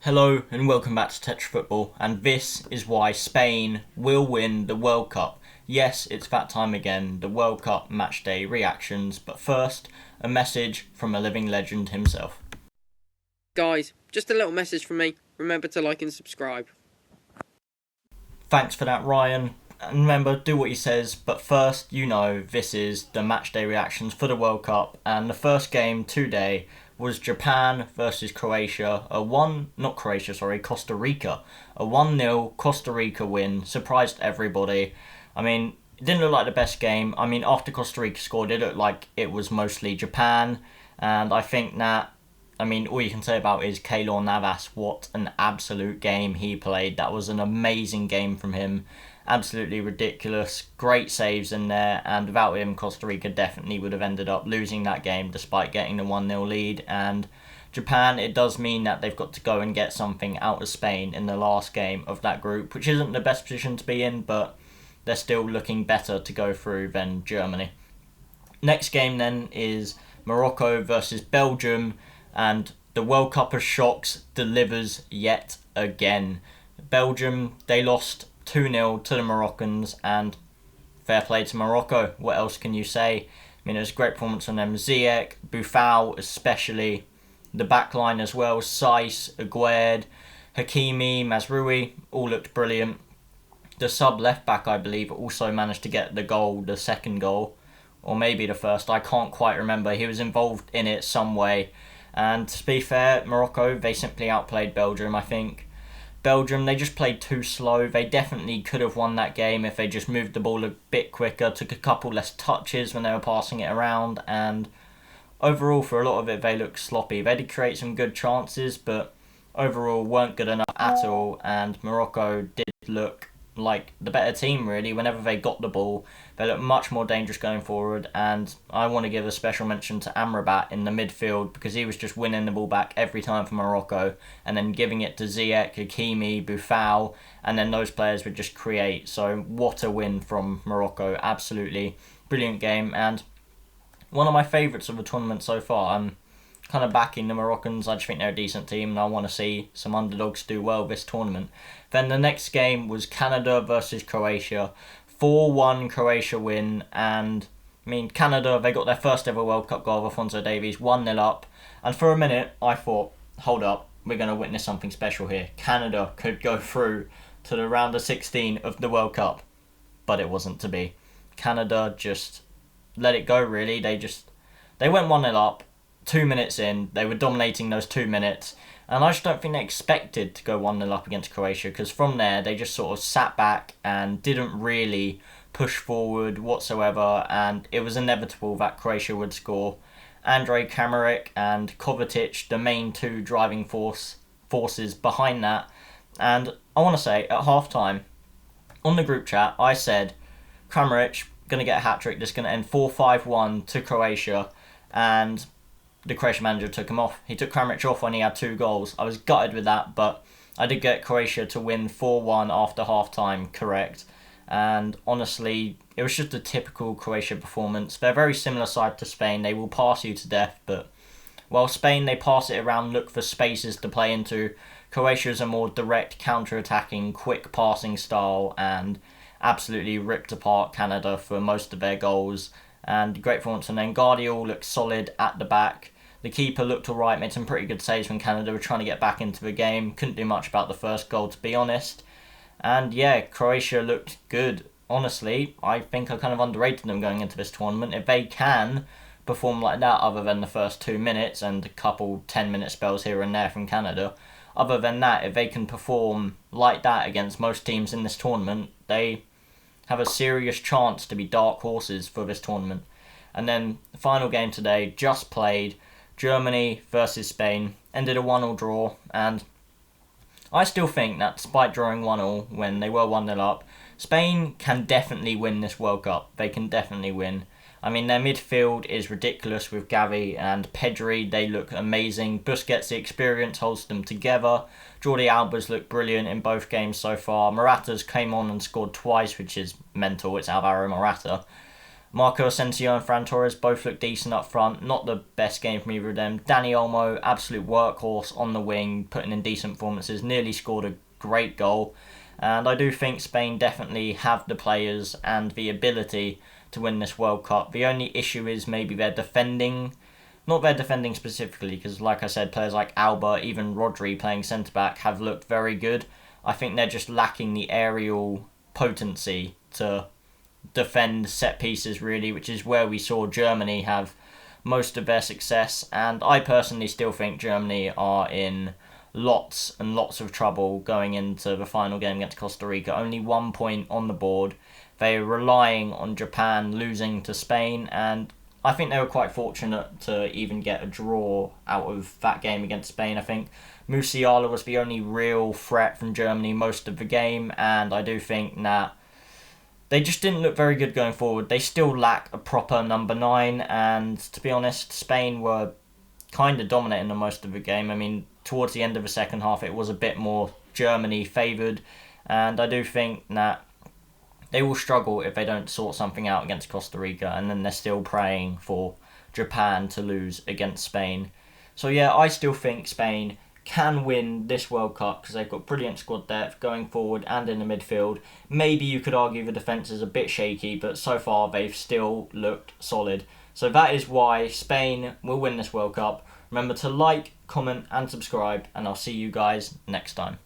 Hello and welcome back to Tetra Football, and this is why Spain will win the World Cup. Yes, it's that time again, the World Cup matchday reactions, but first, a message from a living legend himself. Guys, just a little message from me. Remember to like and subscribe. Thanks for that, Ryan. And remember, do what he says, but first, this is the matchday reactions for the World Cup, and the first game today was Japan versus Croatia, Costa Rica. A 1-0 Costa Rica win, surprised everybody. It didn't look like the best game. After Costa Rica scored, it looked like it was mostly Japan, and I think that all you can say about is Keylor Navas. What an absolute game he played. That was an amazing game from him. Absolutely ridiculous. Great saves in there. And without him, Costa Rica definitely would have ended up losing that game despite getting the 1-0 lead. And Japan, it does mean that they've got to go and get something out of Spain in the last game of that group, which isn't the best position to be in, but they're still looking better to go through than Germany. Next game then is Morocco versus Belgium, and the World Cup of Shocks delivers yet again. Belgium, they lost 2-0 to the Moroccans, and fair play to Morocco. What else can you say? It was a great performance from them. Ziyech, Buffal especially, the back line as well, Saiss, Aguerd, Hakimi, Mazraoui, all looked brilliant. The sub left back, I believe, also managed to get the goal, the second goal, or maybe the first. I can't quite remember. He was involved in it some way. And to be fair, Morocco, they simply outplayed Belgium, I think. Belgium, they just played too slow. They definitely could have won that game if they just moved the ball a bit quicker, took a couple less touches when they were passing it around, and overall, for a lot of it, they looked sloppy. They did create some good chances, but overall weren't good enough at all, and Morocco did look like the better team, really. Whenever they got the ball, they looked much more dangerous going forward, and I want to give a special mention to Amrabat in the midfield, because he was just winning the ball back every time for Morocco, and then giving it to Ziyech, Hakimi, Buffal, and then those players would just create. So what a win from Morocco. Absolutely brilliant game, and one of my favourites of the tournament so far. I'm kind of backing the Moroccans. I just think they're a decent team, and I want to see some underdogs do well this tournament. Then the next game was Canada versus Croatia. 4-1 Croatia win, and Canada, they got their first ever World Cup goal of Alphonso Davies, 1-0 up. And for a minute, I thought, hold up, we're going to witness something special here. Canada could go through to the round of 16 of the World Cup. But it wasn't to be. Canada just let it go, really. They went 1-0 up. 2 minutes in, they were dominating those 2 minutes, and I just don't think they expected to go 1-0 up against Croatia, because from there they just sort of sat back and didn't really push forward whatsoever, and it was inevitable that Croatia would score. Andrej Kramaric and Kovacic, the main two driving forces behind that. And I want to say, at half time, on the group chat, I said Kramaric going to get a hat-trick, just going to end 4-5-1 to Croatia, and the Croatian manager took him off. He took Kramaric off when he had 2 goals. I was gutted with that, but I did get Croatia to win 4-1 after half-time, correct. And honestly, it was just a typical Croatia performance. They're a very similar side to Spain. They will pass you to death, but while Spain, they pass it around, look for spaces to play into, Croatia is a more direct, counter-attacking, quick passing style, and absolutely ripped apart Canada for most of their goals. And great performance. And then Guardiola looked solid at the back. The keeper looked alright, made some pretty good saves when Canada were trying to get back into the game. Couldn't do much about the first goal, to be honest. And yeah, Croatia looked good. Honestly, I think I kind of underrated them going into this tournament. If they can perform like that, other than the first 2 minutes and a couple 10-minute spells here and there from Canada, other than that, if they can perform like that against most teams in this tournament, they have a serious chance to be dark horses for this tournament. And then the final game today, just played, Germany versus Spain, ended a 1-1 draw, and I still think that despite drawing 1-1 when they were 1-0 up, Spain can definitely win this World Cup. They can definitely win. Their midfield is ridiculous with Gavi and Pedri. They look amazing. Busquets' experience holds them together. Jordi Alba's looked brilliant in both games so far. Morata's came on and scored twice, which is mental. It's Alvaro Morata. Marco Asensio and Fran Torres both look decent up front. Not the best game from either of them. Dani Olmo, absolute workhorse on the wing, putting in decent performances. Nearly scored a great goal. And I do think Spain definitely have the players and the ability to win this World Cup. The only issue is maybe their defending. Not their defending specifically, because like I said, players like Alba, even Rodri playing centre-back have looked very good. I think they're just lacking the aerial potency to defend set pieces really, which is where we saw Germany have most of their success. And I personally still think Germany are in lots and lots of trouble going into the final game against Costa Rica. Only 1 point on the board. They're relying on Japan losing to Spain, and I think they were quite fortunate to even get a draw out of that game against Spain. I think Musiala was the only real threat from Germany most of the game, and I do think that they just didn't look very good going forward. They still lack a proper number 9, and to be honest, Spain were kind of dominating the most of the game. I mean, towards the end of the second half, it was a bit more Germany favoured, and I do think that they will struggle if they don't sort something out against Costa Rica, and then they're still praying for Japan to lose against Spain. So yeah, I still think Spain can win this World Cup because they've got brilliant squad depth going forward and in the midfield. Maybe you could argue the defence is a bit shaky, but so far they've still looked solid. So that is why Spain will win this World Cup. Remember to like, comment and subscribe, and I'll see you guys next time.